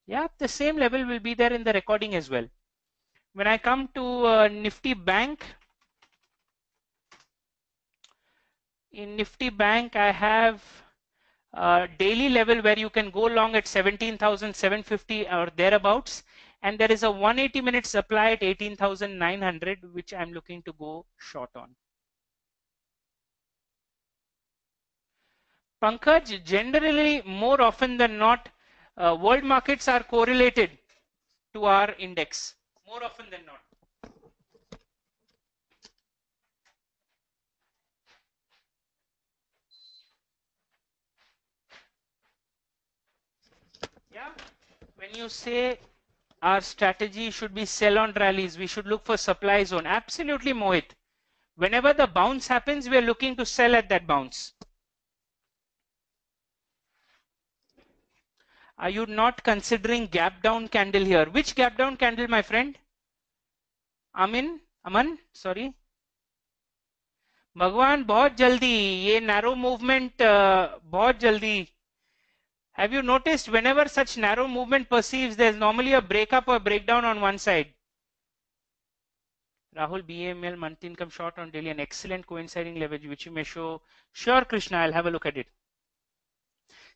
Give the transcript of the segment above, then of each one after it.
Yeah, the same level will be there in the recording as well. When I come to Nifty Bank, in Nifty Bank I have daily level where you can go long at 17,750 or thereabouts, and there is a 180 minute supply at 18,900, which I'm looking to go short on. Pankaj, generally more often than not, world markets are correlated to our index more often than not. Yeah, when you say our strategy should be sell on rallies, we should look for supply zone. Absolutely, Mohit. Whenever the bounce happens, we are looking to sell at that bounce. Are you not considering gap down candle here? Which gap down candle, my friend? Aman, sorry. भगवान बहुत जल्दी ये narrow movement बहुत जल्दी. Have you noticed whenever such narrow movement perceives, there's normally a breakup or breakdown on one side. Rahul, BAML monthly income short on daily, an excellent coinciding leverage which you may show. Sure, Krishna, I'll have a look at it.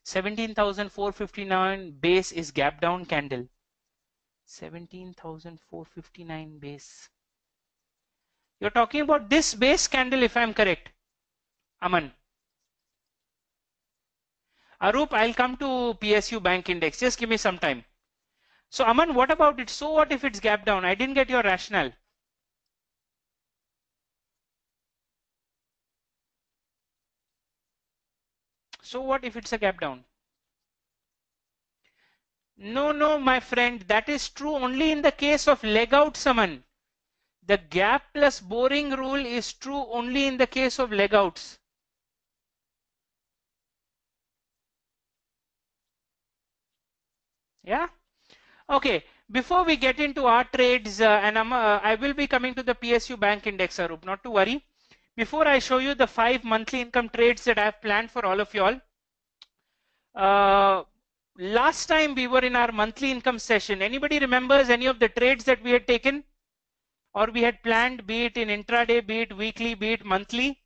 17,459 base is gap down candle. 17,459 base. You're talking about this base candle, if I'm correct. Aman. Arup, I'll come to PSU Bank Index. Just give me some time. So, Aman, what about it? So what if it's gap down? I didn't get your rationale. So what if it's a gap down? No, my friend. That is true only in the case of leg out summon. The gap plus boring rule is true only in the case of leg outs. Yeah. Okay. Before we get into our trades, and I will be coming to the PSU Bank Index, Arup, not to worry. Before I show you the 5 monthly income trades that I have planned for all of you all, last time we were in our monthly income session. Anybody remembers any of the trades that we had taken or we had planned, be it in intraday, be it weekly, be it monthly?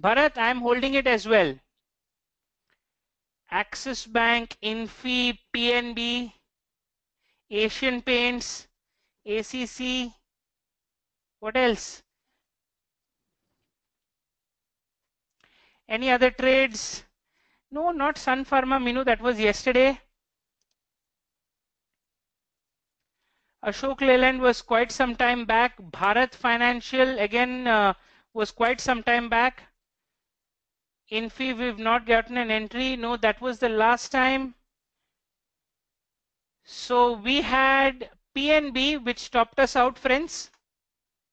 Bharat, I am holding it as well. Axis Bank, Infi, PNB, Asian Paints, ACC. What else? Any other trades? No, not Sun Pharma, Minu, that was yesterday. Ashok Leyland was quite some time back. Bharat Financial again was quite some time back. Infi, we've not gotten an entry. No, that was the last time. So we had PNB, which topped us out, friends.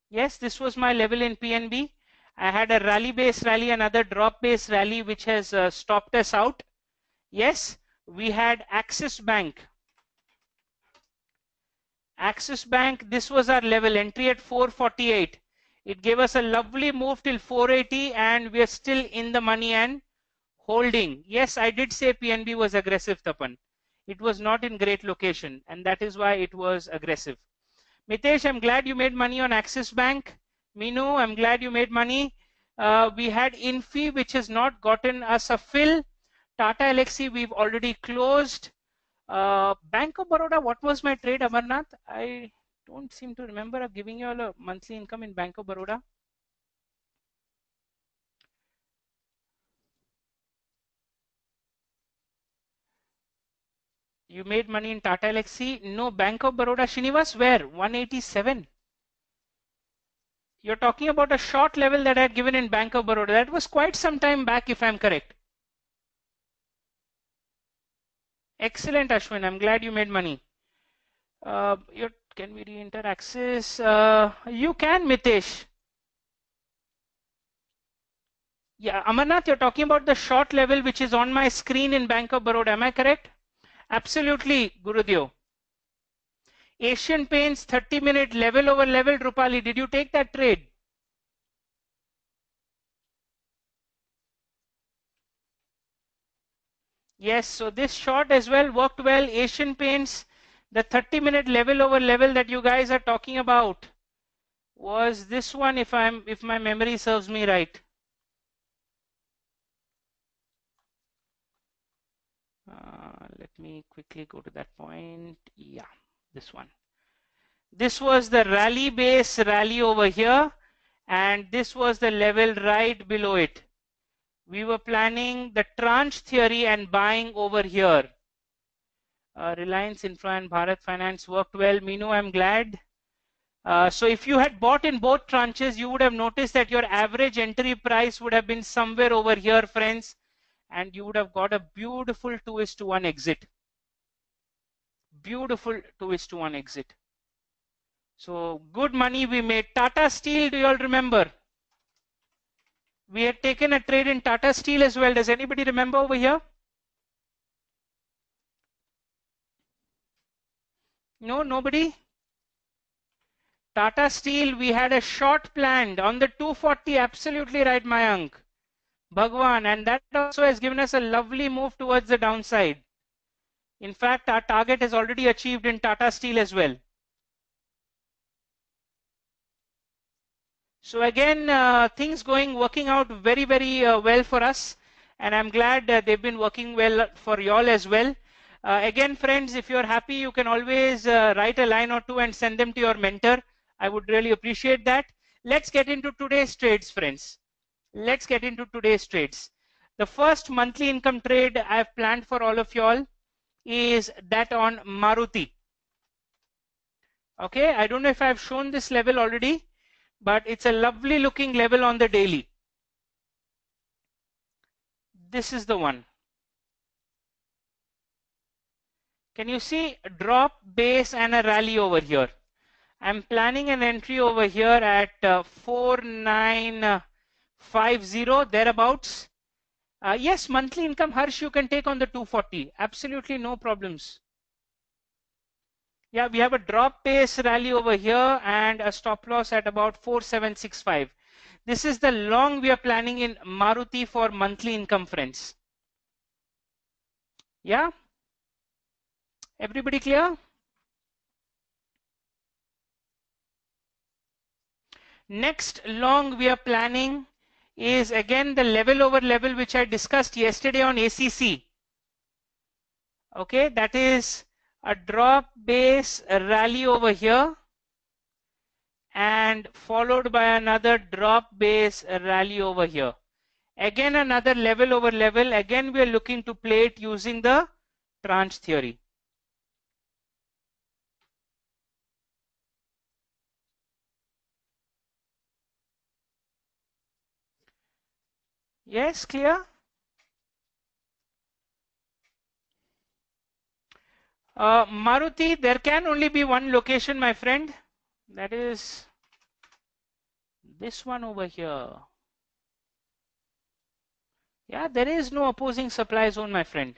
Yes, this was my level in PNB. I had a rally-based rally, another drop-based rally, which has stopped us out. Yes, we had Axis Bank. Axis Bank, this was our level, entry at 448. It gave us a lovely move till 480 and we are still in the money and holding. Yes, I did say PNB was aggressive, Tapan. It was not in great location and that is why it was aggressive. Mitesh, I'm glad you made money on Axis Bank. Minu, I'm glad you made money. We had Infi, which has not gotten us a fill. Tata Elxsi, we've already closed. Bank of Baroda, what was my trade, Amarnath? I don't seem to remember giving you all a monthly income in Bank of Baroda. You made money in Tata Elxsi? No, Bank of Baroda. Srinivas, where? 187. You're talking about a short level that I had given in Bank of Baroda. That was quite some time back, if I'm correct. Excellent, Ashwin. I'm glad you made money. Can we re-enter Axis? You can, Mitesh. Yeah, Amarnath, you're talking about the short level which is on my screen in Bank of Baroda. Am I correct? Absolutely, Gurudev. Asian Paints 30-minute level over level. Rupali, did you take that trade? Yes, so this short as well worked well. Asian Paints, the 30-minute level over level that you guys are talking about was this one, if my memory serves me right. Let me quickly go to that point. Yeah, this one. This was the rally base rally over here, and this was the level right below it. We were planning the tranche theory and buying over here. Reliance Infra and Bharat Finance worked well. Meenu, I'm glad. So if you had bought in both tranches, you would have noticed that your average entry price would have been somewhere over here, friends, and you would have got a beautiful 2:1 exit. Beautiful 2:1 exit. So good money we made. Tata Steel, do you all remember? We had taken a trade in Tata Steel as well. Does anybody remember over here? No, nobody? Tata Steel, we had a short planned on the 240. Absolutely right, Mayank. Bhagwan, and that also has given us a lovely move towards the downside. In fact, our target is already achieved in Tata Steel as well. So again, things working out very well for us, and I'm glad they've been working well for y'all as well. Again, friends, if you're happy, you can always write a line or two and send them to your mentor. I would really appreciate that. Let's get into today's trades, friends. Let's get into today's trades. The first monthly income trade I've planned for all of y'all is that on Maruti. Okay, I don't know if I've shown this level already, but it's a lovely looking level on the daily. This is the one. Can you see a drop, base, and a rally over here? I'm planning an entry over here at 4950 thereabouts. Yes, monthly income, Harsh, you can take on the 240. Absolutely no problems. Yeah, we have a drop base rally over here and a stop loss at about 4765. This is the long we are planning in Maruti for monthly income, friends. Yeah? Everybody clear? Next long we are planning is again the level over level which I discussed yesterday on ACC. Okay, that is a drop base rally over here and followed by another drop base rally over here. Again another level over level. Again we are looking to play it using the tranche theory. Yes, clear? Maruti, there can only be one location, my friend. That is this one over here. Yeah, there is no opposing supply zone, my friend.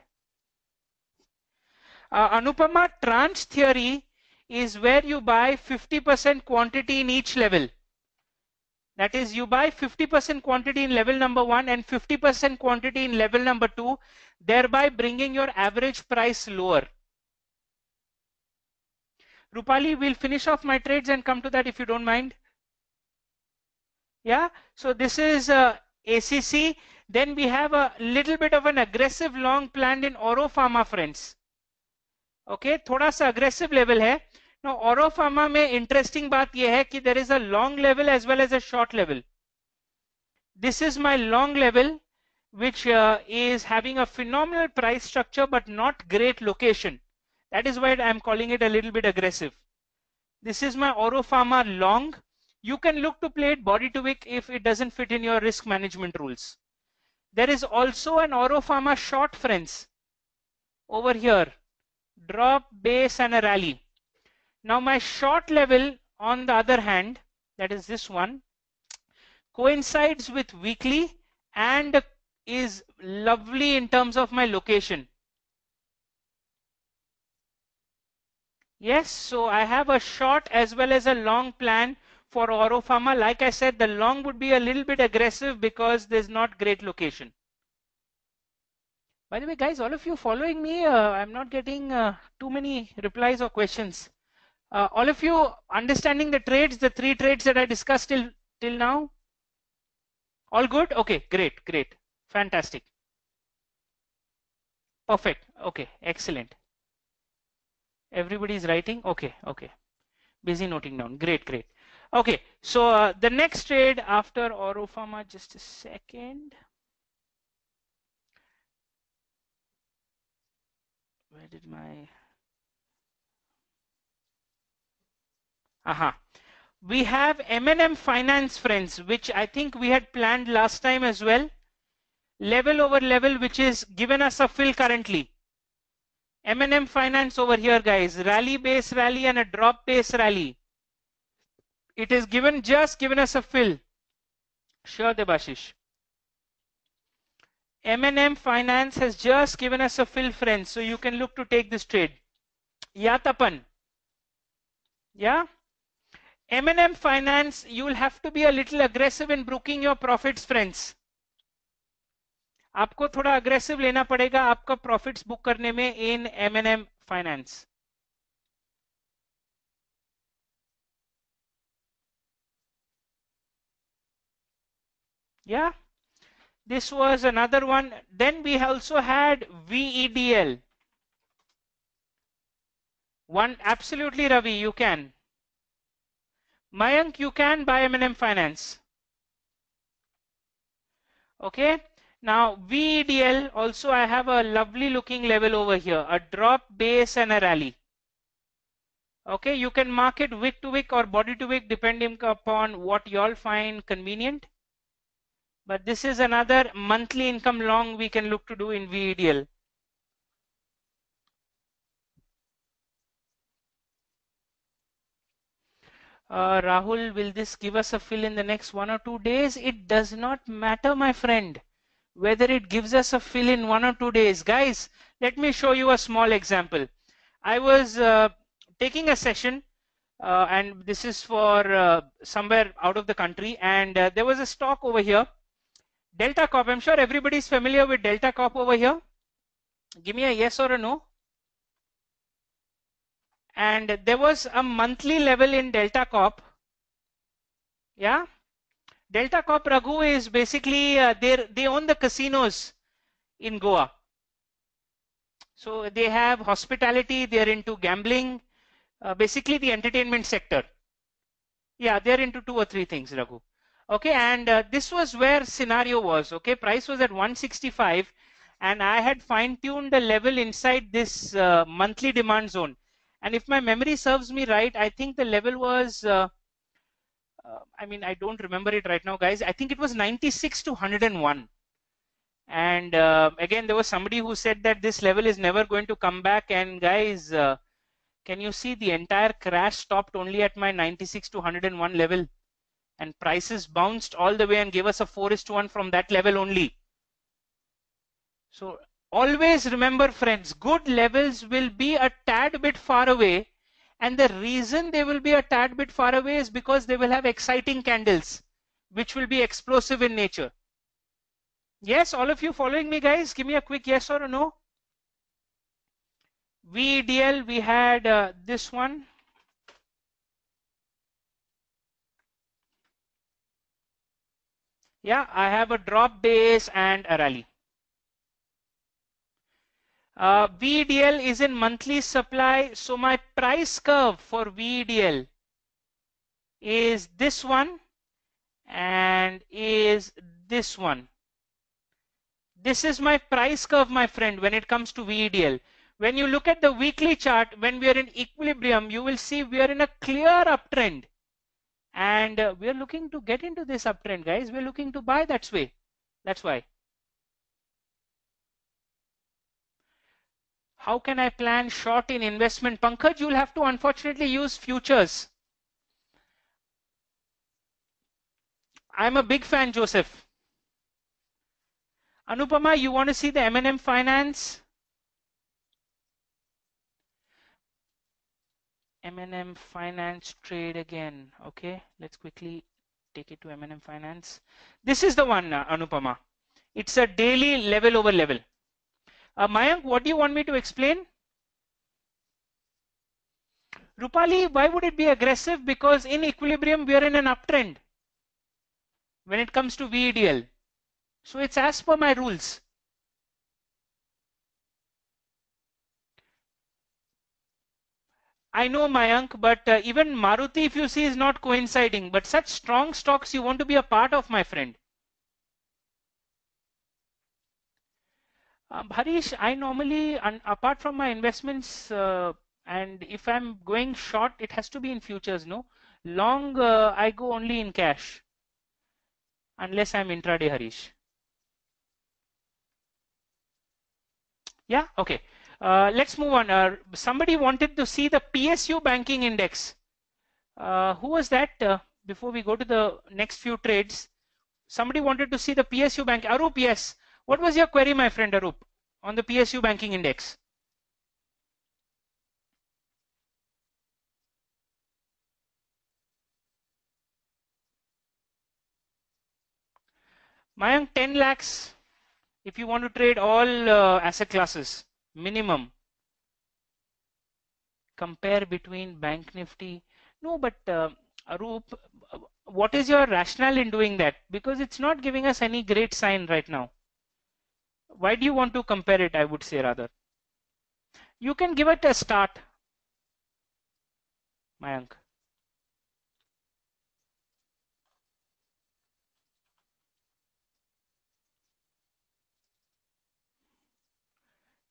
Anupama, tranche theory is where you buy 50% quantity in each level. That is, you buy 50% quantity in level number 1 and 50% quantity in level number 2, thereby bringing your average price lower. Rupali, we'll finish off my trades and come to that if you don't mind. Yeah, so this is ACC. Then we have a little bit of an aggressive long planned in Oro Pharma, friends. Okay, थोड़ा सा aggressive level है. Now Oro Pharma में interesting बात ये है कि there is a long level as well as a short level. This is my long level, which is having a phenomenal price structure but not great location. That is why I'm calling it a little bit aggressive. This is my Oro Pharma long. You can look to play it body to wick if it doesn't fit in your risk management rules. There is also an Oro Pharma short, friends, over here. Drop, base, and a rally. Now my short level, on the other hand, that is this one, coincides with weekly and is lovely in terms of my location. Yes, so I have a short as well as a long plan for Oro Pharma. Like I said, the long would be a little bit aggressive because there's not great location. By the way, guys, all of you following me, I'm not getting too many replies or questions. All of you understanding the trades, the 3 trades that I discussed till now? All good? Okay, great. Fantastic. Perfect. Okay, excellent. Everybody's writing? Okay. Busy noting down. Great. Okay, so the next trade after Oro Pharma, just a second. Where did my... We have M&M Finance, friends, which I think we had planned last time as well. Level over level, which is given us a fill currently. M&M Finance over here, guys. Rally base rally and a drop base rally. It is just given us a fill. Sure, Debashish. M&M Finance has just given us a fill, friends. So you can look to take this trade. Yeah, Tapan. Yeah. M&M Finance, you will have to be a little aggressive in booking your profits, friends. आपको थोड़ा aggressive लेना पड़ेगा आपका profits book करने में in M&M Finance. Yeah. This was another one. Then we also had VEDL. One, absolutely, Ravi, you can. Mayank, you can buy M&M Finance. Okay. Now VEDL also, I have a lovely looking level over here, a drop base and a rally. Okay, you can mark it wick to wick or body to wick depending upon what you all find convenient. But this is another monthly income long we can look to do in VEDL. Rahul, will this give us a fill in the next 1 or 2 days? It does not matter, my friend, whether it gives us a fill in 1 or 2 days. Guys, let me show you a small example. I was taking a session and this is for somewhere out of the country, and there was a stock over here, Delta Corp. I'm sure everybody is familiar with Delta Corp over here. Give me a yes or a no. And there was a monthly level in Delta Corp. Yeah. Delta Corp, Raghu, is basically they own the casinos in Goa. So they have hospitality, they're into gambling, basically the entertainment sector. Yeah, they're into 2 or 3 things, Raghu. Okay, and this was where scenario was. Okay, price was at 165 and I had fine-tuned the level inside this monthly demand zone. And if my memory serves me right, I think the level was, I mean, I don't remember it right now, guys. I think it was 96 to 101. And again, there was somebody who said that this level is never going to come back. And guys, can you see the entire crash stopped only at my 96 to 101 level? And prices bounced all the way and gave us a 4:1 from that level only. So always remember, friends, good levels will be a tad bit far away. And the reason they will be a tad bit far away is because they will have exciting candles, which will be explosive in nature. Yes, all of you following me, guys? Give me a quick yes or a no. VEDL, we had this one. Yeah, I have a drop base and a rally. VEDL is in monthly supply. So my price curve for VEDL is this one and is this one. This is my price curve, my friend, when it comes to VEDL. When you look at the weekly chart, when we are in equilibrium, you will see we are in a clear uptrend. And we are looking to get into this uptrend, guys. We're looking to buy that way. That's why. How can I plan short in investment? Pankaj, you'll have to unfortunately use futures. I'm a big fan, Joseph. Anupama, you want to see the M&M Finance? M&M Finance trade again. Okay, let's quickly take it to M&M Finance. This is the one, Anupama. It's a daily level over level. Mayank, what do you want me to explain? Rupali, why would it be aggressive? Because in equilibrium, we are in an uptrend when it comes to VEDL. So it's as per my rules. I know, Mayank, but even Maruti, if you see, is not coinciding. But such strong stocks you want to be a part of, my friend. Harish, I normally, apart from my investments, and if I'm going short, it has to be in futures, no? Long, I go only in cash, unless I'm intraday, Harish. Yeah, okay. Let's move on. Somebody wanted to see the PSU banking index. Who was that? Before we go to the next few trades, somebody wanted to see the PSU bank. Arup, yes. What was your query, my friend Arup, on the PSU banking index? Mayank, 10 lakhs if you want to trade all asset classes, minimum. Compare between Bank Nifty. No, but Arup, what is your rationale in doing that? Because it's not giving us any great sign right now. Why do you want to compare it, I would say rather? You can give it a start, Mayank.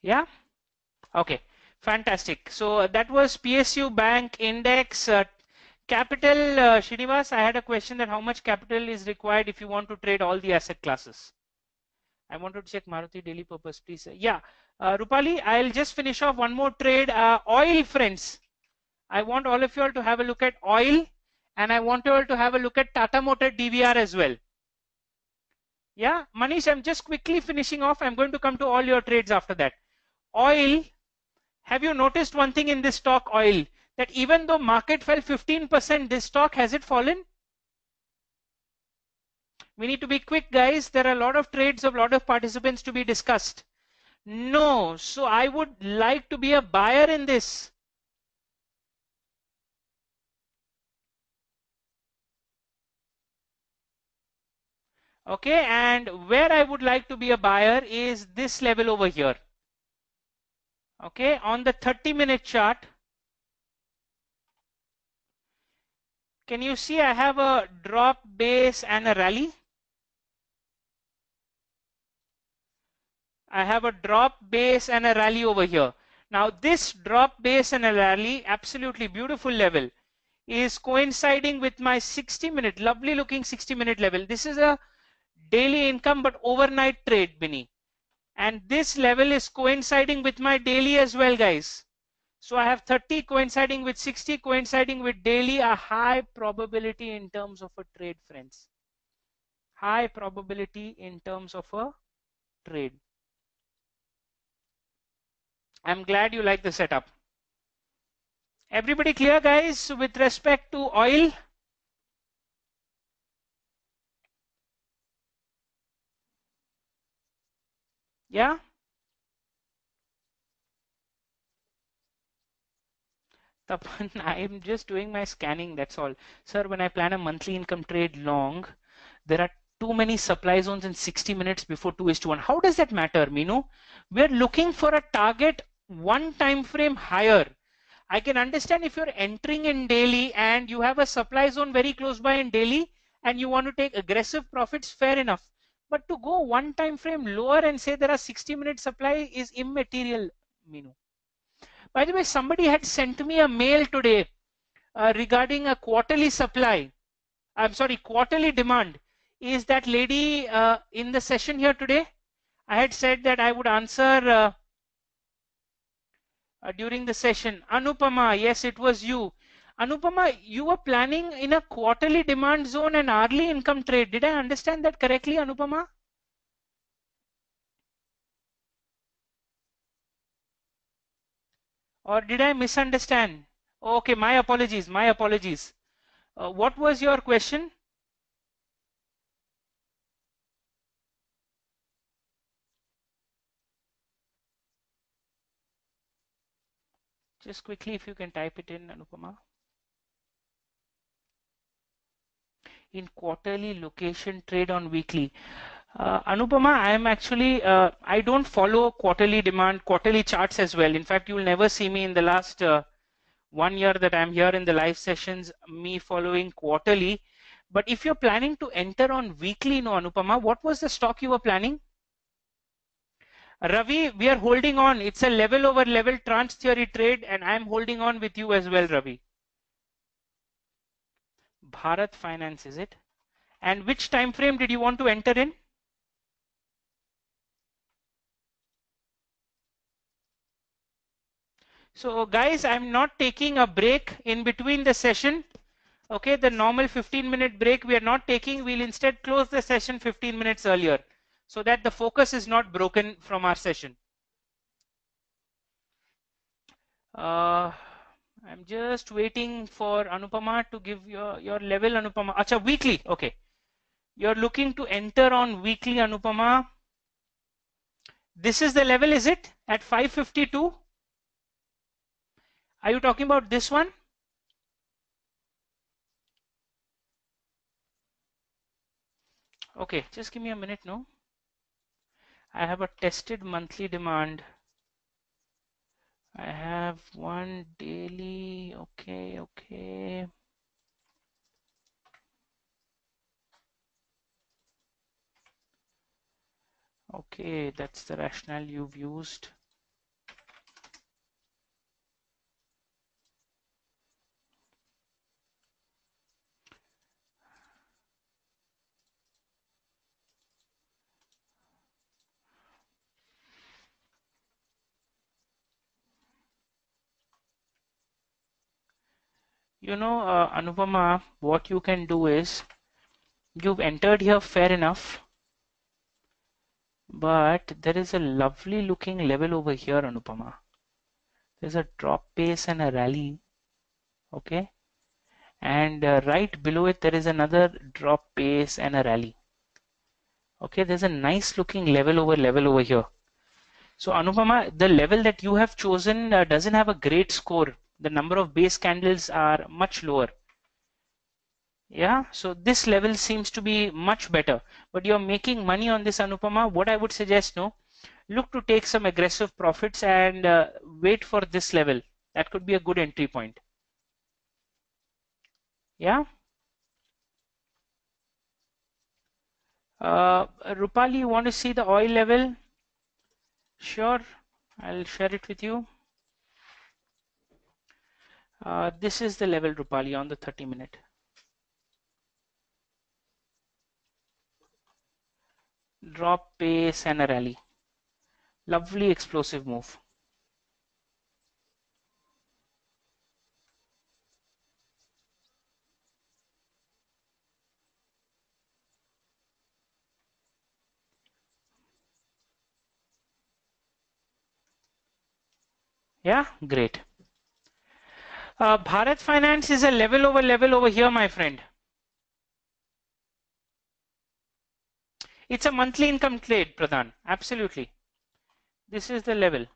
Yeah? Okay, fantastic. So that was PSU Bank Index. Capital, Srinivas, I had a question that how much capital is required if you want to trade all the asset classes? I wanted to check Maruti daily purpose, please. Yeah, Rupali, I'll just finish off one more trade. Oil, friends. I want all of you all to have a look at oil, and I want you all to have a look at Tata Motor DVR as well. Yeah, Manish, I'm just quickly finishing off. I'm going to come to all your trades after that. Oil, have you noticed one thing in this stock, oil, that even though market fell 15%, this stock, has it fallen? We need to be quick, guys. There are a lot of trades of a lot of participants to be discussed. No, so I would like to be a buyer in this. Okay, and where I would like to be a buyer is this level over here. Okay, on the 30-minute chart, can you see I have a drop, base, and a rally? I have a drop, base, and a rally over here. Now this drop, base, and a rally, absolutely beautiful level, is coinciding with my 60-minute, lovely looking 60-minute level. This is a daily income but overnight trade, Binny. And this level is coinciding with my daily as well, guys. So I have 30 coinciding with 60 coinciding with daily, a high probability in terms of a trade, friends. High probability in terms of a trade. I'm glad you like the setup. Everybody clear, guys, with respect to oil? Yeah? Tapan, I'm just doing my scanning, that's all. Sir, when I plan a monthly income trade long, there are too many supply zones in 60 minutes before 2:1. How does that matter, Minu? We're looking for a target one time frame higher. I can understand if you're entering in daily and you have a supply zone very close by in daily and you want to take aggressive profits, fair enough. But to go one time frame lower and say there are 60-minute supply is immaterial, Minu. By the way, somebody had sent me a mail today regarding a quarterly supply. I'm sorry, quarterly demand. Is that lady in the session here today? I had said that I would answer during the session. Anupama, yes, it was you. Anupama, you were planning in a quarterly demand zone and hourly income trade. Did I understand that correctly, Anupama? Or did I misunderstand? Okay, my apologies, my apologies. What was your question? Just quickly, if you can type it in, Anupama. In quarterly location trade on weekly. Anupama, I am actually, I don't follow quarterly demand, quarterly charts as well. In fact, you will never see me in the last 1 year that I'm here in the live sessions, me following quarterly. But if you're planning to enter on weekly, no, Anupama, what was the stock you were planning? Ravi, we are holding on. It's a level over level trans theory trade, and I'm holding on with you as well, Ravi. Bharat Finance, is it? And which time frame did you want to enter in? So guys, I'm not taking a break in between the session. Okay, the normal 15-minute break we are not taking. We'll instead close the session 15 minutes earlier so that the focus is not broken from our session. I'm just waiting for Anupama to give your level, Anupama. Acha, weekly. Okay. You're looking to enter on weekly, Anupama. This is the level, is it? At 552? Are you talking about this one? Okay, just give me a minute, no? I have a tested monthly demand. I have one daily. Okay, okay. Okay, that's the rationale you've used. You know, Anupama, what you can do is, you've entered here fair enough, but there is a lovely looking level over here, Anupama. There's a drop pace and a rally, okay? And right below it, there is another drop pace and a rally. Okay, there's a nice looking level over here. So Anupama, the level that you have chosen doesn't have a great score. The number of base candles are much lower. Yeah, so this level seems to be much better, but you're making money on this, Anupama. What I would suggest, no, look to take some aggressive profits and wait for this level. That could be a good entry point. Yeah. Rupali, you want to see the oil level? Sure, I'll share it with you. This is the level, Rupali, on the 30-minute. Drop pace and a rally. Lovely explosive move. Yeah, great. Bharat Finance is a level over here, my friend. It's a monthly income trade, Pradhan. Absolutely. This is the level.